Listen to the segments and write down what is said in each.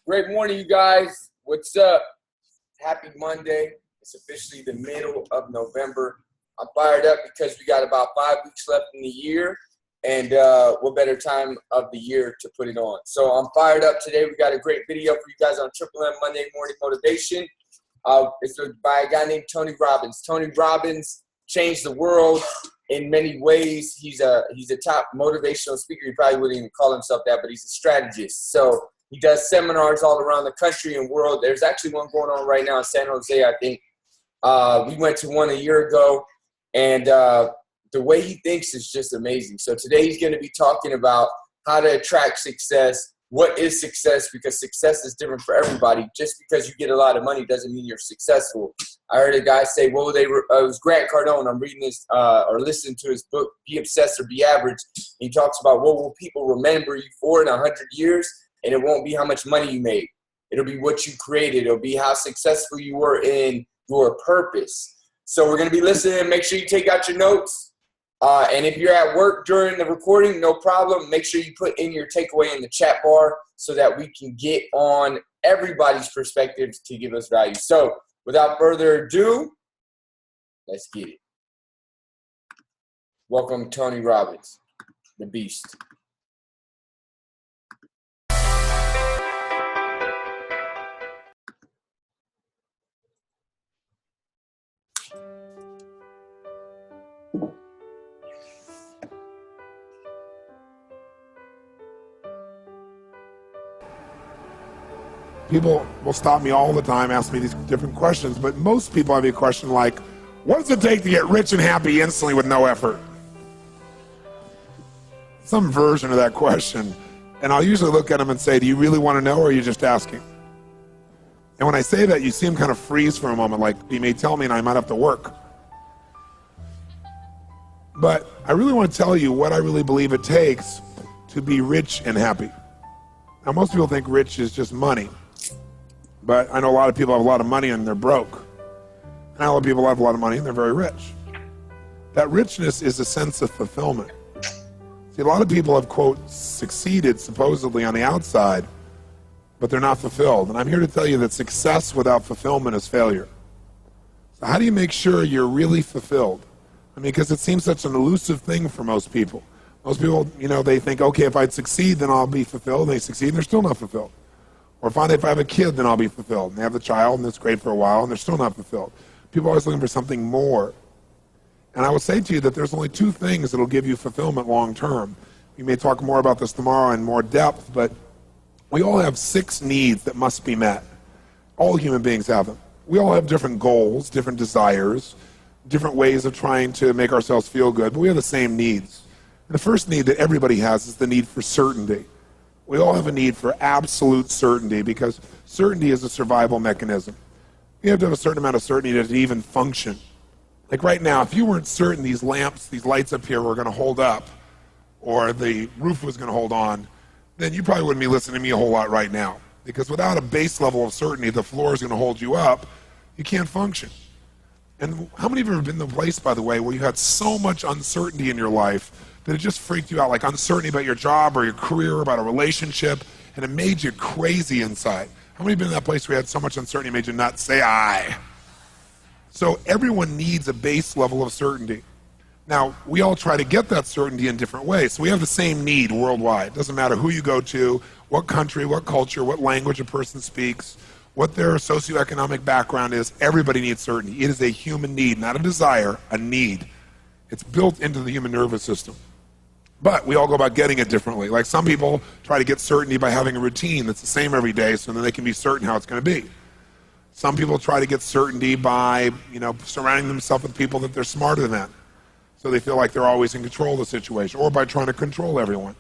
Great morning, you guys. What's up? Happy Monday. It's officially the middle of November. I'm fired up because we got about 5 weeks left in the year, and what better time of the year to put it on. So I'm fired up today. We got a great video for you guys on Triple M Monday Morning Motivation. It's by a guy named Tony Robbins. Tony Robbins changed the world in many ways. He's a top motivational speaker. He probably wouldn't even call himself that, but he's a strategist. So he does seminars all around the country and world. There's actually one going on right now in San Jose, I think. We went to one a year ago, and the way he thinks is just amazing. So today he's going to be talking about how to attract success. What is success? Because success is different for everybody. Just because you get a lot of money doesn't mean you're successful. I heard a guy say, it was Grant Cardone. I'm reading this or listening to his book, Be Obsessed or Be Average. He talks about what will people remember you for in 100 years, and it won't be how much money you made. It'll be what you created. It'll be how successful you were in your purpose. So we're going to be listening. Make sure you take out your notes. And if you're at work during the recording, no problem. Make sure you put in your takeaway in the chat bar so that we can get on everybody's perspectives to give us value. So without further ado, let's get it. Welcome, Tony Robbins, the Beast. People will stop me all the time, ask me these different questions, but most people have a question like, what does it take to get rich and happy instantly with no effort? Some version of that question. And I'll usually look at them and say, do you really want to know, or are you just asking? And when I say that, you see them kind of freeze for a moment, like he may tell me and I might have to work. But I really want to tell you what I really believe it takes to be rich and happy. Now, most people think rich is just money. But I know a lot of people have a lot of money and they're broke. And I know a lot of people have a lot of money and they're very rich. That richness is a sense of fulfillment. See, a lot of people have, quote, succeeded supposedly on the outside, but they're not fulfilled. And I'm here to tell you that success without fulfillment is failure. So how do you make sure you're really fulfilled? I mean, because it seems such an elusive thing for most people. Most people, they think, okay, if I succeed, then I'll be fulfilled. And they succeed and they're still not fulfilled. Or finally, if I have a kid, then I'll be fulfilled. And they have the child, and it's great for a while, and they're still not fulfilled. People are always looking for something more. And I will say to you that there's only two things that will give you fulfillment long term. We may talk more about this tomorrow in more depth, but we all have 6 needs that must be met. All human beings have them. We all have different goals, different desires, different ways of trying to make ourselves feel good, but we have the same needs. And the first need that everybody has is the need for certainty. We all have a need for absolute certainty because certainty is a survival mechanism. You have to have a certain amount of certainty to even function. Like right now, if you weren't certain these lamps, these lights up here were going to hold up, or the roof was going to hold on, then you probably wouldn't be listening to me a whole lot right now. Because without a base level of certainty, the floor is going to hold you up, you can't function. And how many of you have been in the place, by the way, where you had so much uncertainty in your life that it just freaked you out, like uncertainty about your job or your career, about a relationship, and it made you crazy inside? How many have been in that place where you had so much uncertainty it made you nuts? Say aye. So everyone needs a base level of certainty. Now, we all try to get that certainty in different ways. So we have the same need worldwide. It doesn't matter who you go to, what country, what culture, what language a person speaks, what their socioeconomic background is. Everybody needs certainty. It is a human need, not a desire, a need. It's built into the human nervous system. But we all go about getting it differently. Like some people try to get certainty by having a routine that's the same every day so then they can be certain how it's going to be. Some people try to get certainty by, surrounding themselves with people that they're smarter than. So they feel like they're always in control of the situation, or by trying to control everyone.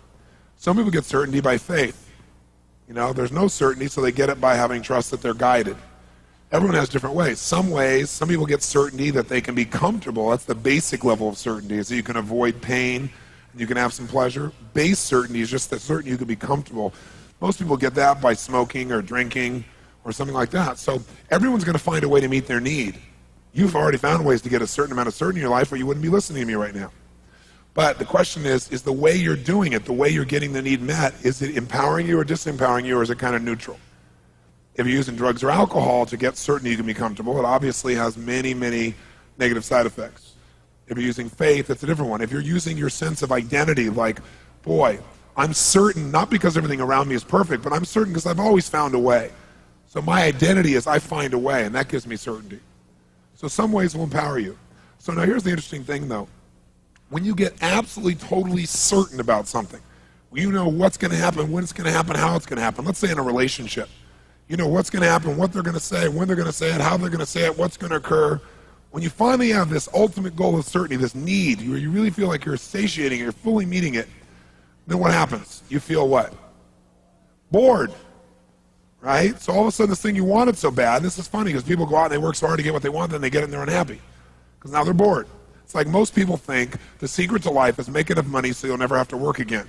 Some people get certainty by faith. There's no certainty, so they get it by having trust that they're guided. Everyone has different ways. Some people get certainty that they can be comfortable. That's the basic level of certainty, so you can avoid pain, you can have some pleasure. Base certainty is just that certain you can be comfortable. Most people get that by smoking or drinking or something like that. So everyone's going to find a way to meet their need. You've already found ways to get a certain amount of certainty in your life or you wouldn't be listening to me right now. But the question is the way you're doing it, the way you're getting the need met, is it empowering you or disempowering you, or is it kind of neutral? If you're using drugs or alcohol to get certainty you can be comfortable, it obviously has many, many negative side effects. If you're using faith, it's a different one. If you're using your sense of identity, like, boy, I'm certain, not because everything around me is perfect, but I'm certain because I've always found a way. So my identity is I find a way, and that gives me certainty. So some ways will empower you. So now here's the interesting thing, though. When you get absolutely, totally certain about something, you know what's going to happen, when it's going to happen, how it's going to happen. Let's say in a relationship. You know what's going to happen, what they're going to say, when they're going to say it, how they're going to say it, what's going to occur. When you finally have this ultimate goal of certainty, this need, where you really feel like you're satiating it, you're fully meeting it, then what happens? You feel what? Bored, right? So all of a sudden this thing you wanted so bad, this is funny because people go out and they work so hard to get what they want, then they get it and they're unhappy because now they're bored. It's like most people think the secret to life is make enough money so you'll never have to work again.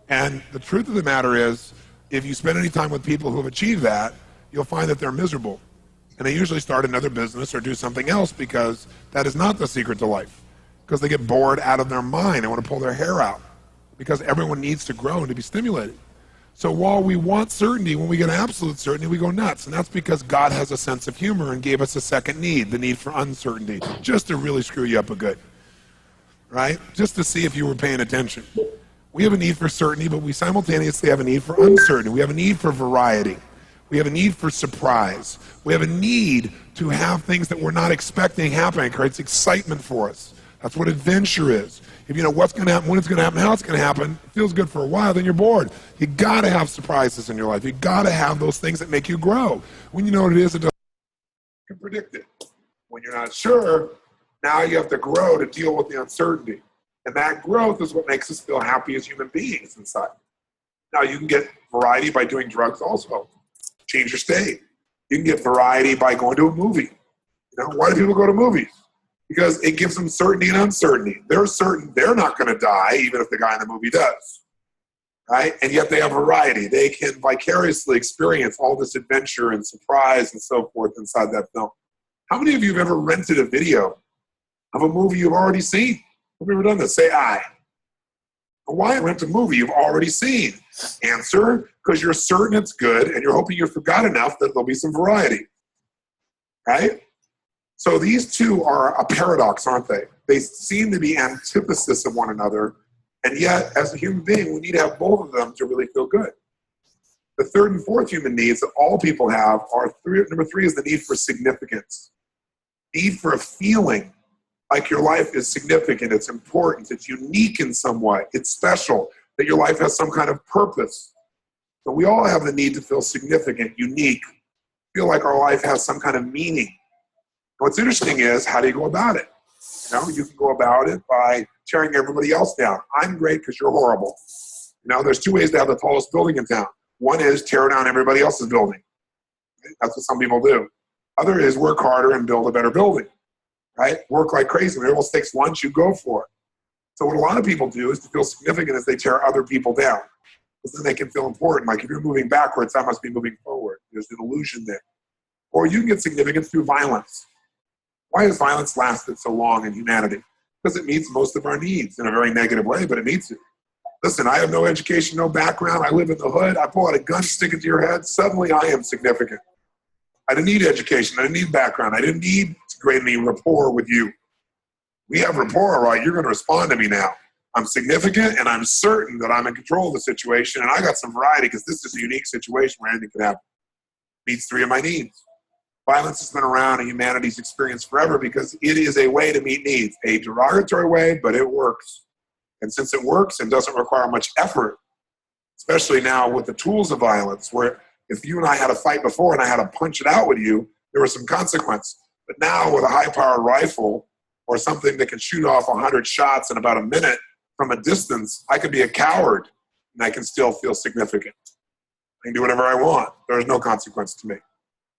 And the truth of the matter is, if you spend any time with people who have achieved that, you'll find that they're miserable. And they usually start another business or do something else because that is not the secret to life. Because they get bored out of their mind and want to pull their hair out. Because everyone needs to grow and to be stimulated. So while we want certainty, when we get absolute certainty, we go nuts. And that's because God has a sense of humor and gave us a second need, the need for uncertainty, just to really screw you up a good, right? Just to see if you were paying attention. We have a need for certainty, but we simultaneously have a need for uncertainty. We have a need for variety. We have a need for surprise. We have a need to have things that we're not expecting happening. It creates excitement for us. That's what adventure is. If you know what's going to happen, when it's going to happen, how it's going to happen, it feels good for a while, then you're bored. You got to have surprises in your life. You got to have those things that make you grow. When you know what it is, it doesn't, you can predict it. When you're not sure, now you have to grow to deal with the uncertainty. And that growth is what makes us feel happy as human beings inside. Now you can get variety by doing drugs also. Change your state. You can get variety by going to a movie. You know, why do people go to movies? Because it gives them certainty and uncertainty. They're certain they're not going to die, even if the guy in the movie does, right? And yet they have variety. They can vicariously experience all this adventure and surprise and so forth inside that film. How many of you have ever rented a video of a movie you've already seen? Have you ever done this? Say aye. Why rent a movie you've already seen? Answer, because you're certain it's good and you're hoping you forgot enough that there'll be some variety, right? So these two are a paradox, aren't they? They seem to be antithesis of one another, and yet, as a human being, we need to have both of them to really feel good. The third and fourth human needs that all people have are number three is the need for significance. Need for a feeling like your life is significant, it's important, it's unique in some way, it's special, that your life has some kind of purpose. So we all have the need to feel significant, unique, feel like our life has some kind of meaning. What's interesting is, how do you go about it? You know, you can go about it by tearing everybody else down. I'm great because you're horrible. You know, there's two ways to have the tallest building in town. One is tear down everybody else's building. That's what some people do. Other is work harder and build a better building, right? Work like crazy. When everyone else takes lunch, you go for it. So what a lot of people do is to feel significant as they tear other people down. Because then they can feel important. Like if you're moving backwards, that must be moving forward. There's an illusion there. Or you can get significance through violence. Why has violence lasted so long in humanity? Because it meets most of our needs in a very negative way, but it meets it. Listen, I have no education, no background. I live in the hood. I pull out a gun, stick it to your head. Suddenly I am significant. I didn't need education. I didn't need background. I didn't need to create any rapport with you. We have rapport, all right? You're going to respond to me now. I'm significant, and I'm certain that I'm in control of the situation, and I got some variety because this is a unique situation where anything can happen. Meets three of my needs. Violence has been around in humanity's experience forever because it is a way to meet needs. A derogatory way, but it works. And since it works and doesn't require much effort, especially now with the tools of violence, where if you and I had a fight before and I had to punch it out with you, there was some consequence. But now with a high-powered rifle or something that can shoot off 100 shots in about a minute from a distance, I could be a coward and I can still feel significant. I can do whatever I want. There's no consequence to me.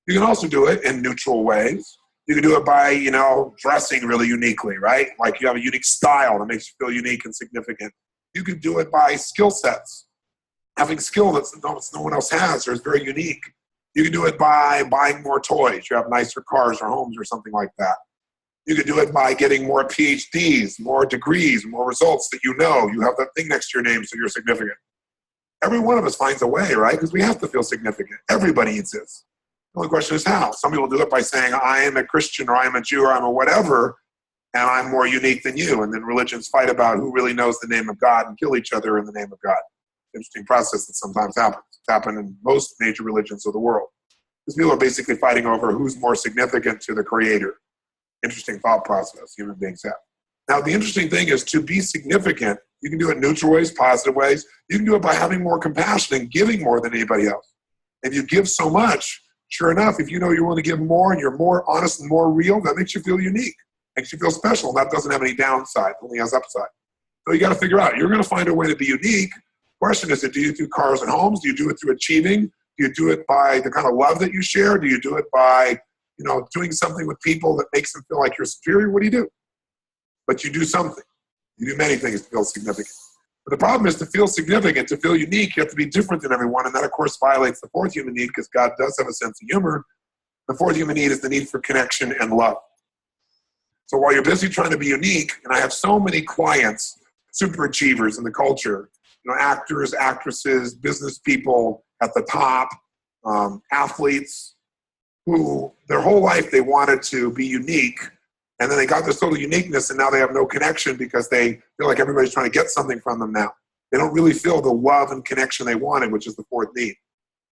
You can also do it in neutral ways. You can do it by, you know, dressing really uniquely, right? Like you have a unique style that makes you feel unique and significant. You can do it by skill sets. Having skill that no one else has or is very unique. You can do it by buying more toys. You have nicer cars or homes or something like that. You can do it by getting more PhDs, more degrees, more results that you know. You have that thing next to your name, so you're significant. Every one of us finds a way, right? Because we have to feel significant. Everybody exists. The only question is how. Some people do it by saying, I am a Christian, or I am a Jew, or I'm a whatever, and I'm more unique than you. And then religions fight about who really knows the name of God and kill each other in the name of God. Interesting process that sometimes happens. It's happened in most major religions of the world. Because people are basically fighting over who's more significant to the Creator. Interesting thought process human beings have. Now, the interesting thing is to be significant, you can do it neutral ways, positive ways. You can do it by having more compassion and giving more than anybody else. If you give so much, sure enough, if you know you want to give more and you're more honest and more real, that makes you feel unique, makes you feel special. That doesn't have any downside, only has upside. So you got to figure out, you're going to find a way to be unique. Question is, do you do it through cars and homes? Do you do it through achieving? Do you do it by the kind of love that you share? Do you do it by, doing something with people that makes them feel like you're superior? What do you do? But you do something. You do many things to feel significant. But the problem is, to feel significant, to feel unique, you have to be different than everyone. And that, of course, violates the fourth human need, because God does have a sense of humor. The fourth human need is the need for connection and love. So while you're busy trying to be unique, and I have so many clients, super achievers in the culture, actors, actresses, business people at the top, athletes, who their whole life they wanted to be unique, and then they got this total uniqueness, and now they have no connection because they feel like everybody's trying to get something from them now. They don't really feel the love and connection they wanted, which is the fourth need.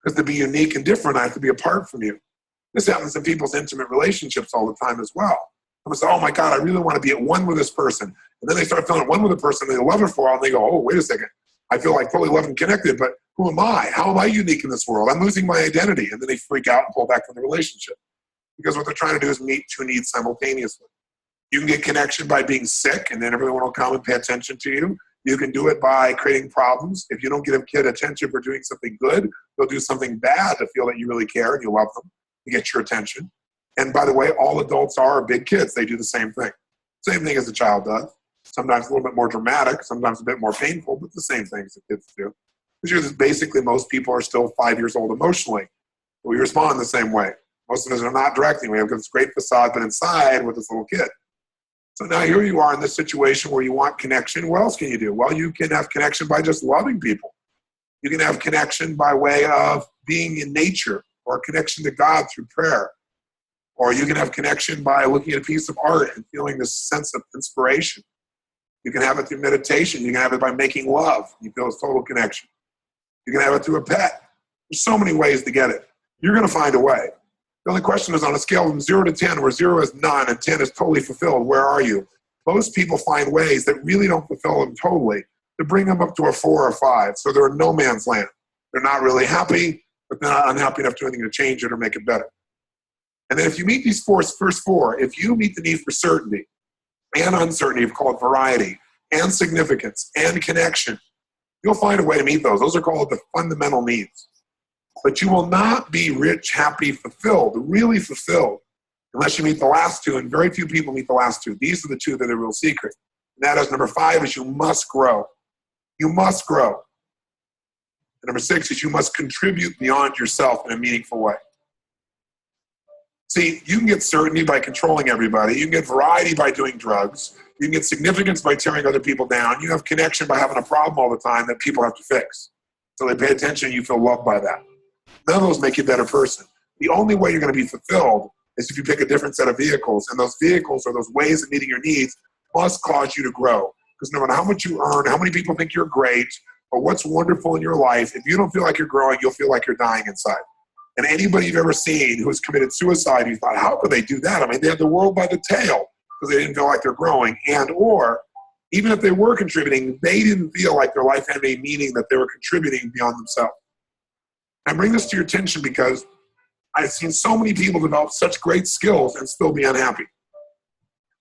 Because to be unique and different, I have to be apart from you. This happens in people's intimate relationships all the time as well. Someone says, oh my God, I really want to be at one with this person. And then they start feeling at one with a person, and they love her for a while, and they go, oh, wait a second. I feel like totally loved and connected, but who am I? How am I unique in this world? I'm losing my identity. And then they freak out and pull back from the relationship. Because what they're trying to do is meet two needs simultaneously. You can get connection by being sick, and then everyone will come and pay attention to you. You can do it by creating problems. If you don't give a kid attention for doing something good, they'll do something bad to feel that you really care and you love them, to get your attention. And by the way, all adults are big kids. They do the same thing. Same thing as a child does. Sometimes a little bit more dramatic, sometimes a bit more painful, but the same things that kids do. Because basically most people are still 5 years old emotionally. We respond the same way. Most of us are not directing. We have this great facade, but inside with this little kid. So now here you are in this situation where you want connection. What else can you do? Well, you can have connection by just loving people. You can have connection by way of being in nature, or connection to God through prayer. Or you can have connection by looking at a piece of art and feeling this sense of inspiration. You can have it through meditation. You can have it by making love. You feel this total connection. You can have it through a pet. There's so many ways to get it. You're going to find a way. The only question is, on a scale from 0 to 10, where 0 is none and 10 is totally fulfilled, where are you? Most people find ways that really don't fulfill them totally to bring them up to a 4 or 5. So they're in no man's land. They're not really happy, but they're not unhappy enough to do anything to change it or make it better. And then if you meet these first 4, if you meet the need for certainty and uncertainty, we call it variety, and significance and connection, you'll find a way to meet those. Those are called the fundamental needs. But you will not be rich, happy, fulfilled, really fulfilled, unless you meet the last 2, and very few people meet the last 2. These are the 2 that are the real secret. And that is, number 5 is you must grow. You must grow. And number 6 is you must contribute beyond yourself in a meaningful way. See, you can get certainty by controlling everybody. You can get variety by doing drugs. You can get significance by tearing other people down. You have connection by having a problem all the time that people have to fix. So they pay attention, you feel loved by that. None of those make you a better person. The only way you're going to be fulfilled is if you pick a different set of vehicles. And those vehicles, or those ways of meeting your needs, must cause you to grow. Because no matter how much you earn, how many people think you're great, or what's wonderful in your life, if you don't feel like you're growing, you'll feel like you're dying inside. And anybody you've ever seen who's committed suicide, you thought, how could they do that? I mean, they had the world by the tail because they didn't feel like they're growing. And or even if they were contributing, they didn't feel like their life had any meaning, that they were contributing beyond themselves. I bring this to your attention because I've seen so many people develop such great skills and still be unhappy.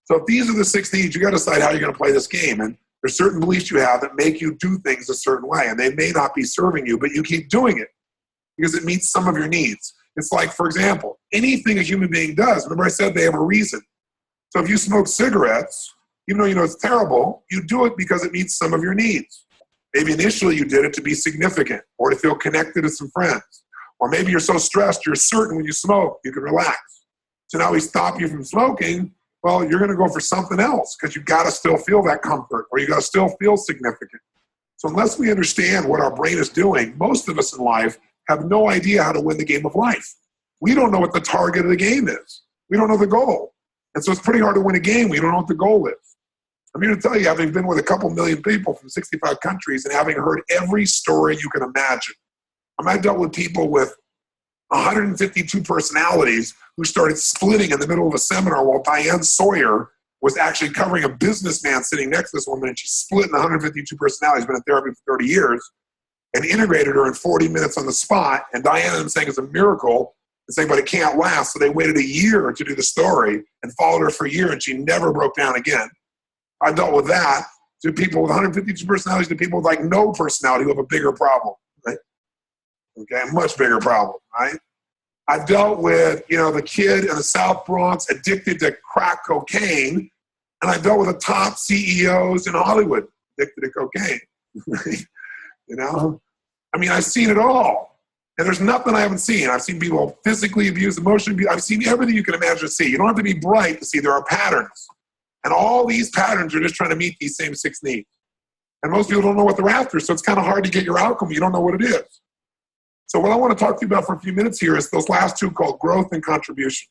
So if these are the 6 needs, you got to decide how you're going to play this game. And there's certain beliefs you have that make you do things a certain way. And they may not be serving you, but you keep doing it because it meets some of your needs. It's like, for example, anything a human being does, remember I said they have a reason. So if you smoke cigarettes, even though you know it's terrible, you do it because it meets some of your needs. Maybe initially you did it to be significant or to feel connected to some friends. Or maybe you're so stressed, you're certain when you smoke, you can relax. So now we stop you from smoking, well, you're going to go for something else because you've got to still feel that comfort or you got to still feel significant. So unless we understand what our brain is doing, most of us in life have no idea how to win the game of life. We don't know what the target of the game is. We don't know the goal. And so it's pretty hard to win a game when you don't know what the goal is. I'm here to tell you, having been with a couple million people from 65 countries and having heard every story you can imagine. I dealt with people with 152 personalities who started splitting in the middle of a seminar while Diane Sawyer was actually covering a businessman sitting next to this woman, and she split in 152 personalities, been in therapy for 30 years, and integrated her in 40 minutes on the spot. And Diane, I'm saying, is a miracle, and saying, but it can't last. So they waited a year to do the story and followed her for a year, and she never broke down again. I dealt with that, to people with 152 personalities, to people with like no personality who have a bigger problem, right? Okay, a much bigger problem, right? I've dealt with, the kid in the South Bronx addicted to crack cocaine, and I've dealt with the top CEOs in Hollywood addicted to cocaine. I've seen it all. And there's nothing I haven't seen. I've seen people physically abused, emotionally abused. I've seen everything you can imagine to see. You don't have to be bright to see there are patterns. And all these patterns are just trying to meet these same 6 needs. And most people don't know what they're after, so it's kind of hard to get your outcome. You don't know what it is. So what I want to talk to you about for a few minutes here is those last 2 called growth and contribution.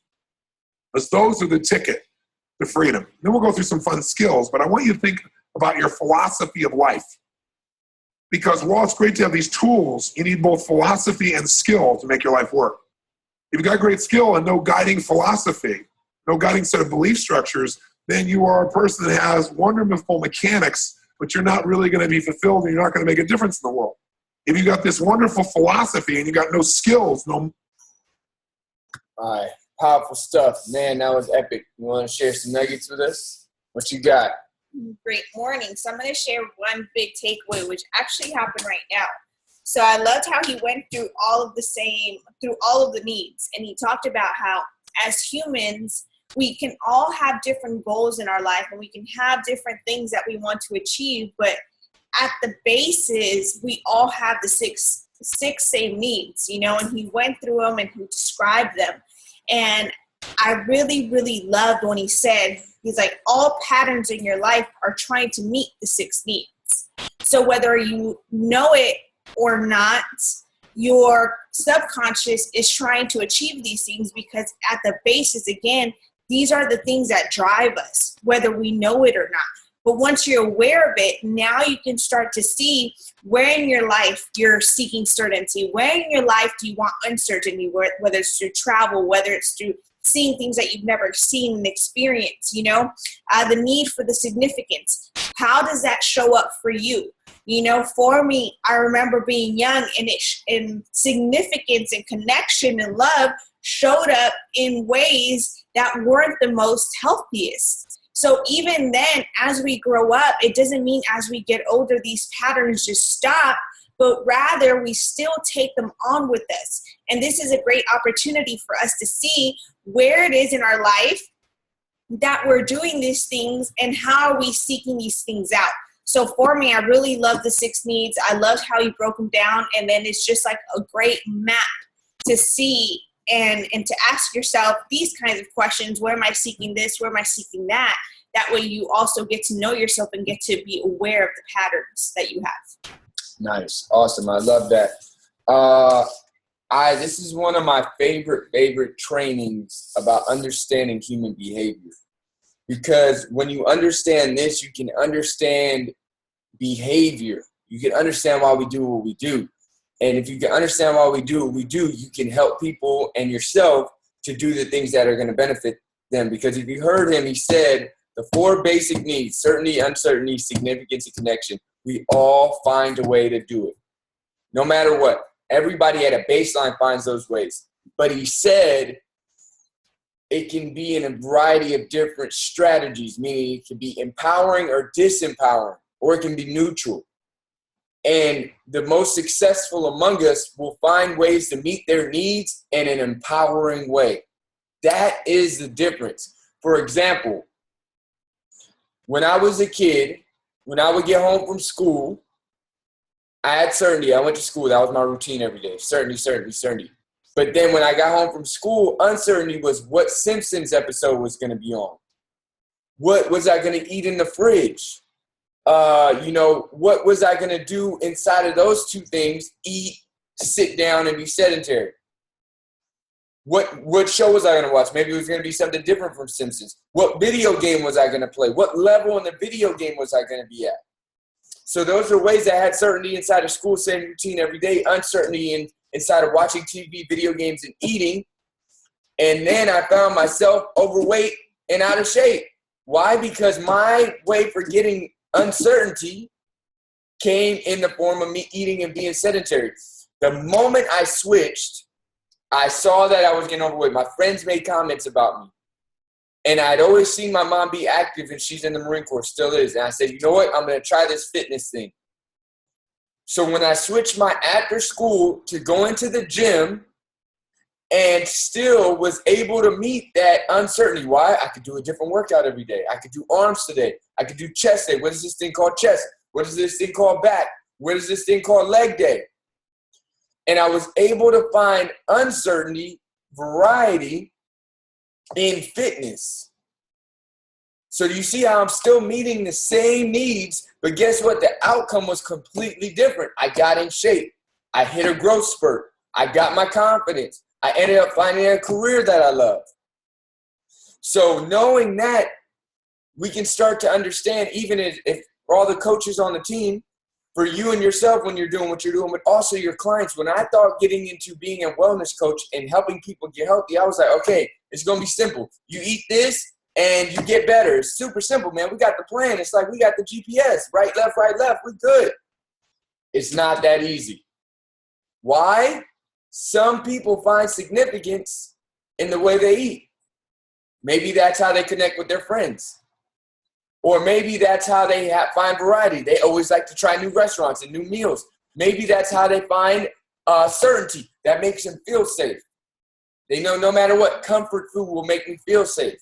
Because those are the ticket to freedom. Then we'll go through some fun skills, but I want you to think about your philosophy of life. Because while it's great to have these tools, you need both philosophy and skill to make your life work. If you've got great skill and no guiding philosophy, no guiding set of belief structures, then you are a person that has wonderful mechanics, but you're not really going to be fulfilled and you're not going to make a difference in the world. If you got this wonderful philosophy and you got no skills, All right, powerful stuff. Man, that was epic. You want to share some nuggets with us? What you got? Great morning. So I'm going to share one big takeaway, which actually happened right now. So I loved how he went through all of the needs. And he talked about how as humans, we can all have different goals in our life and we can have different things that we want to achieve, but at the basis, we all have the six same needs, and he went through them and he described them. And I really, really loved when he said, he's like, all patterns in your life are trying to meet the 6 needs. So whether you know it or not, your subconscious is trying to achieve these things because at the basis, again, these are the things that drive us, whether we know it or not. But once you're aware of it, now you can start to see where in your life you're seeking certainty. Where in your life do you want uncertainty, whether it's through travel, whether it's through seeing things that you've never seen and experienced, the need for the significance. How does that show up for you? For me, I remember being young and significance and connection and love showed up in ways that weren't the most healthiest. So even then, as we grow up, it doesn't mean as we get older, these patterns just stop, but rather we still take them on with us. And this is a great opportunity for us to see where it is in our life that we're doing these things and how are we seeking these things out. So for me, I really love the 6 needs. I loved how he broke them down. And then it's just like a great map to see and to ask yourself these kinds of questions. Where am I seeking this? Where am I seeking that? That way you also get to know yourself and get to be aware of the patterns that you have. Nice. Awesome. I love that. This is one of my favorite trainings about understanding human behavior. Because when you understand this, you can understand behavior. You can understand why we do what we do. And if you can understand why we do what we do, you can help people and yourself to do the things that are going to benefit them. Because if you heard him, he said the 4 basic needs: certainty, uncertainty, significance, and connection. We all find a way to do it. No matter what. Everybody at a baseline finds those ways. But he said it can be in a variety of different strategies, meaning it can be empowering or disempowering, or it can be neutral. And the most successful among us will find ways to meet their needs in an empowering way. That is the difference. For example, when I was a kid, when I would get home from school, I had certainty. I went to school. That was my routine every day. Certainty. But then when I got home from school, uncertainty was what Simpsons episode was going to be on. What was I going to eat in the fridge? What was I going to do inside of those two things? Eat, sit down, and be sedentary. What show was I going to watch? Maybe it was going to be something different from Simpsons. What video game was I going to play? What level in the video game was I going to be at? So those are ways I had certainty inside of school, same routine every day, uncertainty inside of watching TV, video games, and eating. And then I found myself overweight and out of shape. Why? Because my way for getting uncertainty came in the form of me eating and being sedentary. The moment I switched, I saw that I was getting overweight. My friends made comments about me. And I'd always seen my mom be active, and she's in the Marine Corps, still is. And I said, you know what? I'm going to try this fitness thing. So when I switched my after school to going to the gym and still was able to meet that uncertainty. Why? I could do a different workout every day. I could do arms today. I could do chest day. What is this thing called chest? What is this thing called back? What is this thing called leg day? And I was able to find uncertainty, variety in fitness. So do you see how I'm still meeting the same needs, but guess what? The outcome was completely different. I got in shape. I hit a growth spurt. I got my confidence. I ended up finding a career that I love. So knowing that, we can start to understand, even if for all the coaches on the team, for you and yourself when you're doing what you're doing, but also your clients. When I thought getting into being a wellness coach and helping people get healthy, I was like, okay, it's going to be simple. You eat this and you get better. It's super simple, man. We got the plan. It's like we got the GPS. Right, left, we're good. It's not that easy. Why? Some people find significance in the way they eat. Maybe that's how they connect with their friends. Or maybe that's how they find variety. They always like to try new restaurants and new meals. Maybe that's how they find certainty that makes them feel safe. They know no matter what, comfort food will make me feel safe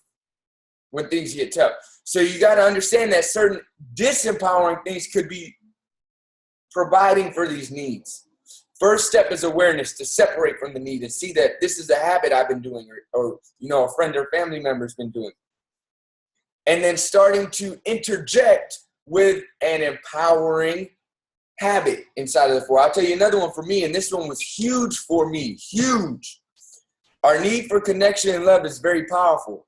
when things get tough. So you got to understand that certain disempowering things could be providing for these needs. First step is awareness, to separate from the need and see that this is a habit I've been doing or a friend or family member's been doing. And then starting to interject with an empowering habit inside of the four. I'll tell you another one for me, and this one was huge for me, huge. Our need for connection and love is very powerful.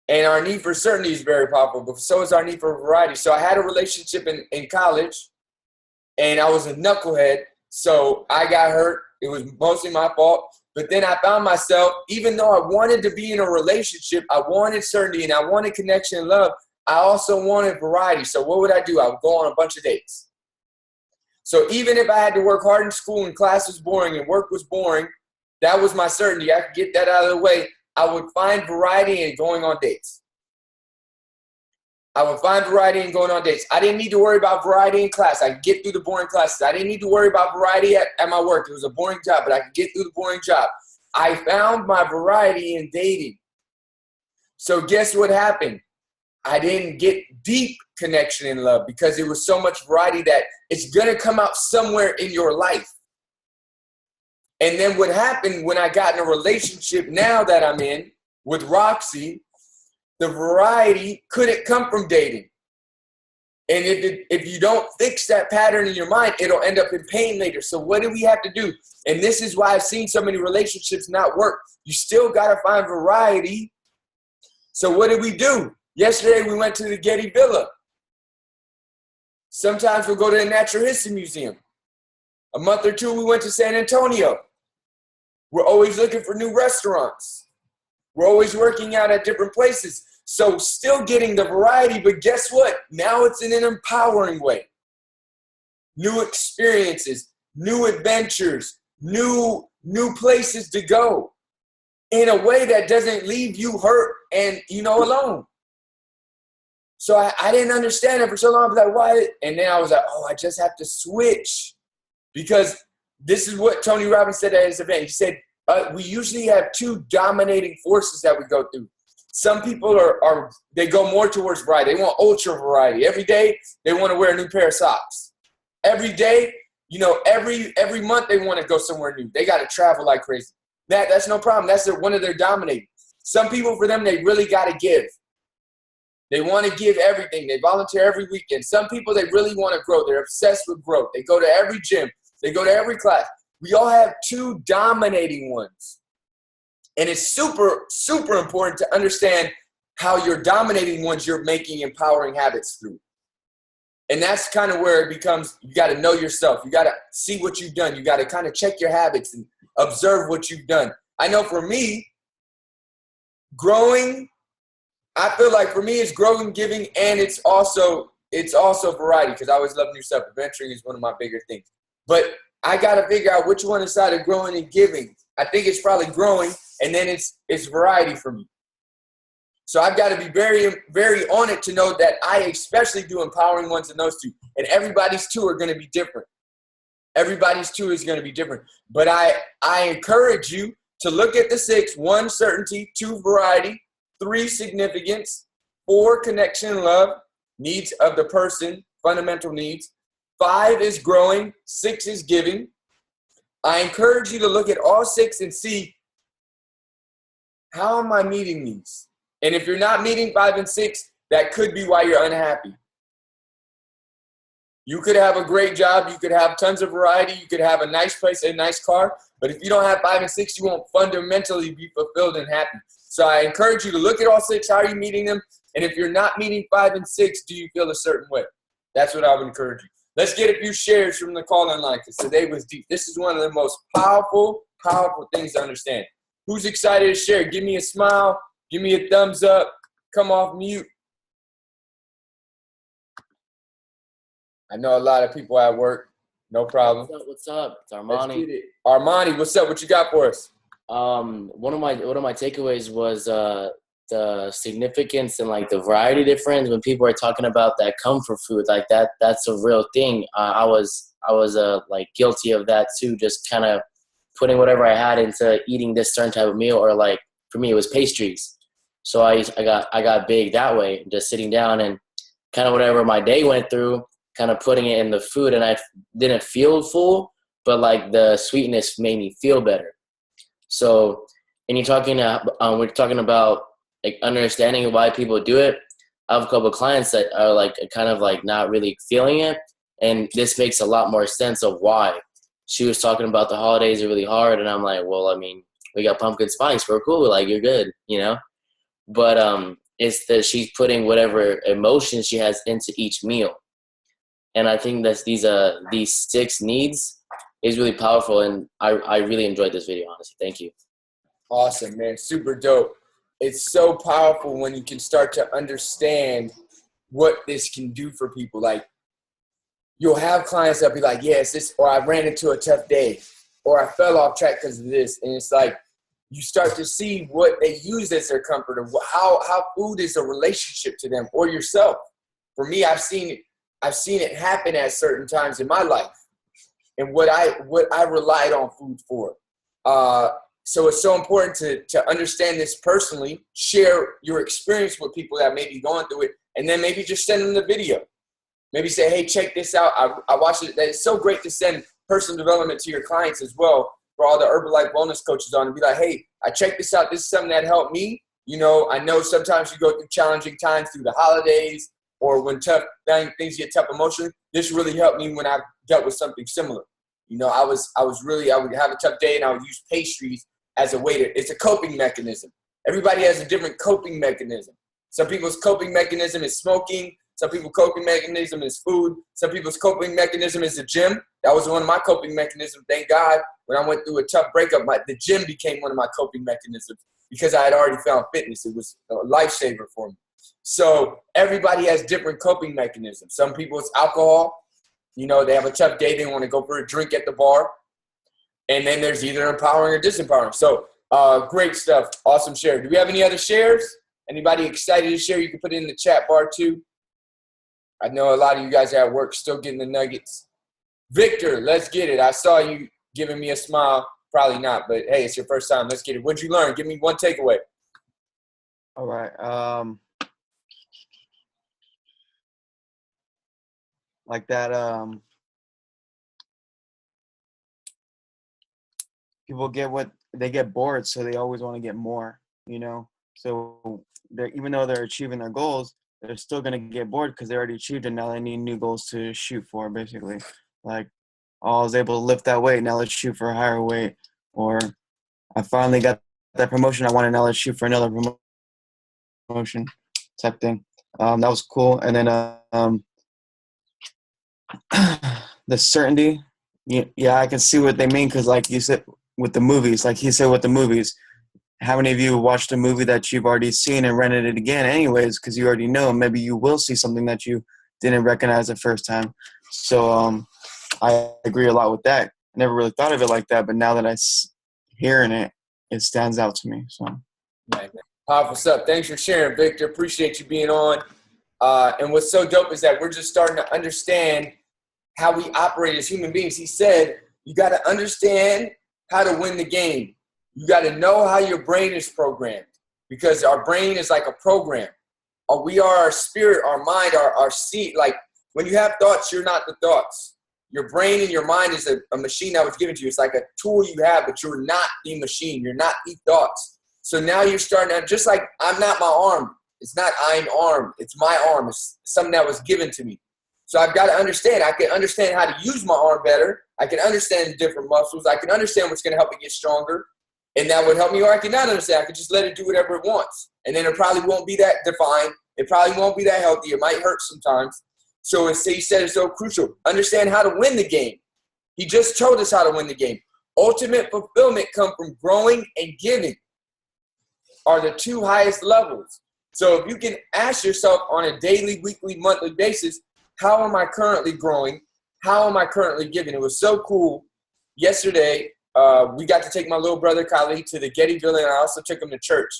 And our need for certainty is very powerful, but so is our need for variety. So I had a relationship in college, and I was a knucklehead, so I got hurt. It was mostly my fault. But then I found myself, even though I wanted to be in a relationship, I wanted certainty and I wanted connection and love, I also wanted variety. So what would I do? I would go on a bunch of dates. So even if I had to work hard in school and class was boring and work was boring, that was my certainty. I could get that out of the way. I would find variety in going on dates. I would find variety in going on dates. I didn't need to worry about variety in class. I could get through the boring classes. I didn't need to worry about variety at my work. It was a boring job, but I could get through the boring job. I found my variety in dating. So guess what happened? I didn't get deep connection and love because there was so much variety that it's going to come out somewhere in your life. And then what happened when I got in a relationship now that I'm in with Roxy, the variety couldn't come from dating. And if you don't fix that pattern in your mind, it'll end up in pain later. So what do we have to do? And this is why I've seen so many relationships not work. You still got to find variety. So what did we do? Yesterday we went to the Getty Villa. Sometimes we'll go to the Natural History Museum. A month or two we went to San Antonio. We're always looking for new restaurants. We're always working out at different places. So still getting the variety, but guess what? Now it's in an empowering way. New experiences, new adventures, new places to go in a way that doesn't leave you hurt and, alone. So I didn't understand it for so long. I was like, why? And then I was like, I just have to switch. Because this is what Tony Robbins said at his event. He said, we usually have two dominating forces that we go through. Some people they go more towards variety. They want ultra variety. Every day they want to wear a new pair of socks. Every day, every month they want to go somewhere new. They got to travel like crazy. That's no problem. That's one of their dominating. Some people, for them, they really got to give. They want to give everything. They volunteer every weekend. Some people, they really want to grow. They're obsessed with growth. They go to every gym. They go to every class. We all have two dominating ones. And it's super, super important to understand how your dominating ones you're making empowering habits through. And that's kind of where it becomes, you got to know yourself. You got to see what you've done. You got to kind of check your habits and observe what you've done. I know for me, growing, I feel like for me it's growing, giving, and it's also variety, because I always love new stuff. Adventuring is one of my bigger things. But I got to figure out which one inside of growing and giving. I think it's probably growing, and then it's variety for me. So I've got to be very, very on it to know that I especially do empowering ones in those two. And everybody's two are going to be different. Everybody's two is going to be different. But I encourage you to look at the 6: 1, certainty; 2, variety; 3, significance; 4, connection and love, needs of the person, fundamental needs; 5 is growing; 6 is giving. I encourage you to look at all 6 and see, how am I meeting these? And if you're not meeting 5 and 6, that could be why you're unhappy. You could have a great job. You could have tons of variety. You could have a nice place, a nice car. But if you don't have 5 and 6, you won't fundamentally be fulfilled and happy. So I encourage you to look at all 6. How are you meeting them? And if you're not meeting 5 and 6, do you feel a certain way? That's what I would encourage you. Let's get a few shares from the call-in line, because today was deep. This is one of the most powerful, powerful things to understand. Who's excited to share? Give me a smile. Give me a thumbs up. Come off mute. I know a lot of people at work. No problem. What's up? It's Armani. Let's get it. Armani, what's up? What you got for us? One of my takeaways was the significance and like the variety difference when people are talking about that comfort food, like that's a real thing. I was like guilty of that too, just kind of putting whatever I had into eating this certain type of meal, or like for me it was pastries. So I got big that way, just sitting down and kind of whatever my day went through, kind of putting it in the food, and I didn't feel full, but like the sweetness made me feel better. So, and we're talking about like understanding why people do it. I have a couple of clients that are like kind of like not really feeling it, and this makes a lot more sense of why. She was talking about the holidays are really hard, and I'm like, well, I mean, we got pumpkin spice, we're cool, like you're good, you know. But it's that she's putting whatever emotion she has into each meal, and I think that these 6 needs is really powerful, and I really enjoyed this video, honestly. Thank you. Awesome, man. Super dope. It's so powerful when you can start to understand what this can do for people. Like, you'll have clients that'll be like, yes, this, or I ran into a tough day, or I fell off track because of this. And it's like, you start to see what they use as their comfort, or how food is a relationship to them or yourself. For me, I've seen it happen at certain times in my life, and what I relied on food for. So it's so important to understand this personally, share your experience with people that may be going through it, and then maybe just send them the video. Maybe say, hey, check this out. I watched it. It's so great to send personal development to your clients as well, for all the Herbalife wellness coaches on, and be like, hey, I checked this out. This is something that helped me. You know, I know sometimes you go through challenging times through the holidays, or when things get tough emotionally. This really helped me when I dealt with something similar. You know, I would have a tough day, and I would use pastries as a way it's a coping mechanism. Everybody has a different coping mechanism. Some people's coping mechanism is smoking. Some people's coping mechanism is food. Some people's coping mechanism is the gym. That was one of my coping mechanisms. Thank God, when I went through a tough breakup, the gym became one of my coping mechanisms, because I had already found fitness. It was a lifesaver for me. So everybody has different coping mechanisms. Some people, it's alcohol. You know, they have a tough day. They want to go for a drink at the bar. And then there's either empowering or disempowering. So great stuff. Awesome share. Do we have any other shares? Anybody excited to share? You can put it in the chat bar too. I know a lot of you guys are at work still getting the nuggets. Victor, let's get it. I saw you giving me a smile. Probably not, but hey, it's your first time. Let's get it. What'd you learn? Give me one takeaway. All right. Like that, people get bored, so they always want to get more, you know? So even though they're achieving their goals, they're still gonna get bored because they already achieved it. Now they need new goals to shoot for, basically. Like, oh, I was able to lift that weight. Now let's shoot for a higher weight. Or I finally got that promotion I wanted. Now let's shoot for another promotion type thing. That was cool. And then the certainty. Yeah, I can see what they mean because, like you said, with the movies, like he said with the movies, how many of you watched a movie that you've already seen and rented it again anyways because you already know maybe you will see something that you didn't recognize the first time. So I agree a lot with that. I never really thought of it like that, but now that I'm hearing it, it stands out to me. So, powerful stuff. Thanks for sharing, Victor. Appreciate you being on. And what's so dope is that we're just starting to understand how we operate as human beings. He said, you got to understand how to win the game. You got to know how your brain is programmed because our brain is like a program. We are our spirit, our mind, our seat. Like when you have thoughts, you're not the thoughts. Your brain and your mind is a machine that was given to you. It's like a tool you have, but you're not the machine. You're not the thoughts. So now you're starting to, just like I'm not my arm. It's not I'm arm. It's my arm. It's something that was given to me. So I've got to understand. I can understand how to use my arm better. I can understand the different muscles. I can understand what's going to help me get stronger. And that would help me, or I can not understand. I can just let it do whatever it wants. And then it probably won't be that defined. It probably won't be that healthy. It might hurt sometimes. So he said it's so crucial. Understand how to win the game. He just told us how to win the game. Ultimate fulfillment comes from growing and giving are the two highest levels. So if you can ask yourself on a daily, weekly, monthly basis, how am I currently growing? How am I currently giving? It was so cool. Yesterday, we got to take my little brother, Khalid, to the Getty Building, and I also took him to church.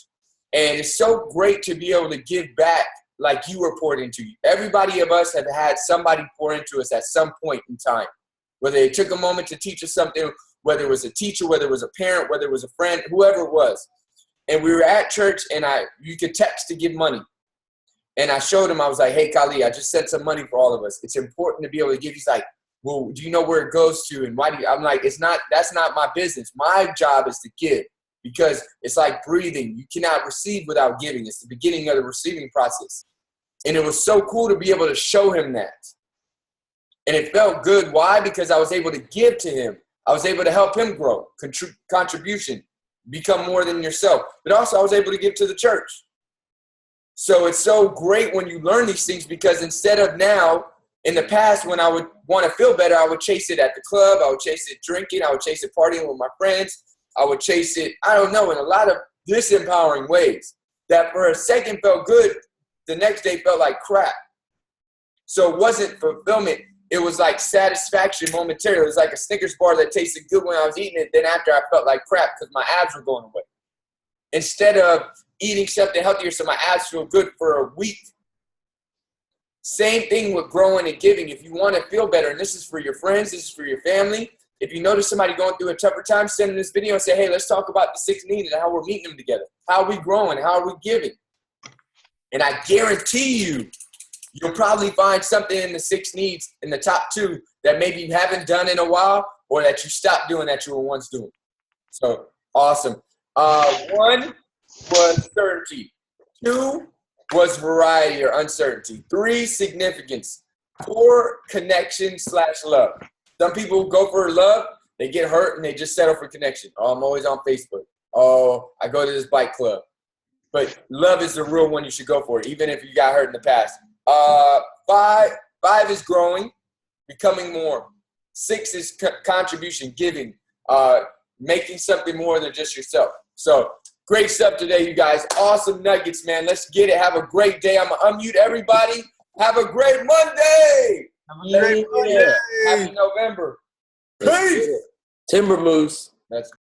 And it's so great to be able to give back like you were poured into. Everybody of us have had somebody pour into us at some point in time. Whether they took a moment to teach us something, whether it was a teacher, whether it was a parent, whether it was a friend, whoever it was. And we were at church, and you could text to give money. And I showed him, I was like, hey, Khalid, I just sent some money for all of us. It's important to be able to give. He's like, well, do you know where it goes to? And why do you? I'm like, that's not my business. My job is to give because it's like breathing. You cannot receive without giving. It's the beginning of the receiving process. And it was so cool to be able to show him that. And it felt good. Why? Because I was able to give to him. I was able to help him grow, contribution, become more than yourself. But also I was able to give to the church. So it's so great when you learn these things because instead of now, in the past, when I would want to feel better, I would chase it at the club. I would chase it drinking. I would chase it partying with my friends. I would chase it, I don't know, in a lot of disempowering ways that for a second felt good. The next day felt like crap. So it wasn't fulfillment. It was like satisfaction momentarily. It was like a Snickers bar that tasted good when I was eating it. Then after I felt like crap because my abs were going away. Instead of eating something healthier so my abs feel good for a week. Same thing with growing and giving. If you want to feel better, and this is for your friends, this is for your family. If you notice somebody going through a tougher time, send them this video and say, hey, let's talk about the 6 needs and how we're meeting them together. How are we growing? How are we giving? And I guarantee you'll probably find something in the 6 needs in the top 2 that maybe you haven't done in a while or that you stopped doing that you were once doing. So awesome. 1 was certainty. 2 was variety or uncertainty. 3, significance. 4, connection/love. Some people go for love, they get hurt, and they just settle for connection. Oh, I'm always on Facebook. Oh, I go to this bike club. But love is the real one you should go for, even if you got hurt in the past. 5 is growing, becoming more. 6 is contribution, giving, making something more than just yourself. So great stuff today, you guys. Awesome nuggets, man. Let's get it. Have a great day. I'm going to unmute everybody. Have a great Monday. Happy Happy November. Peace. Timber Moose. That's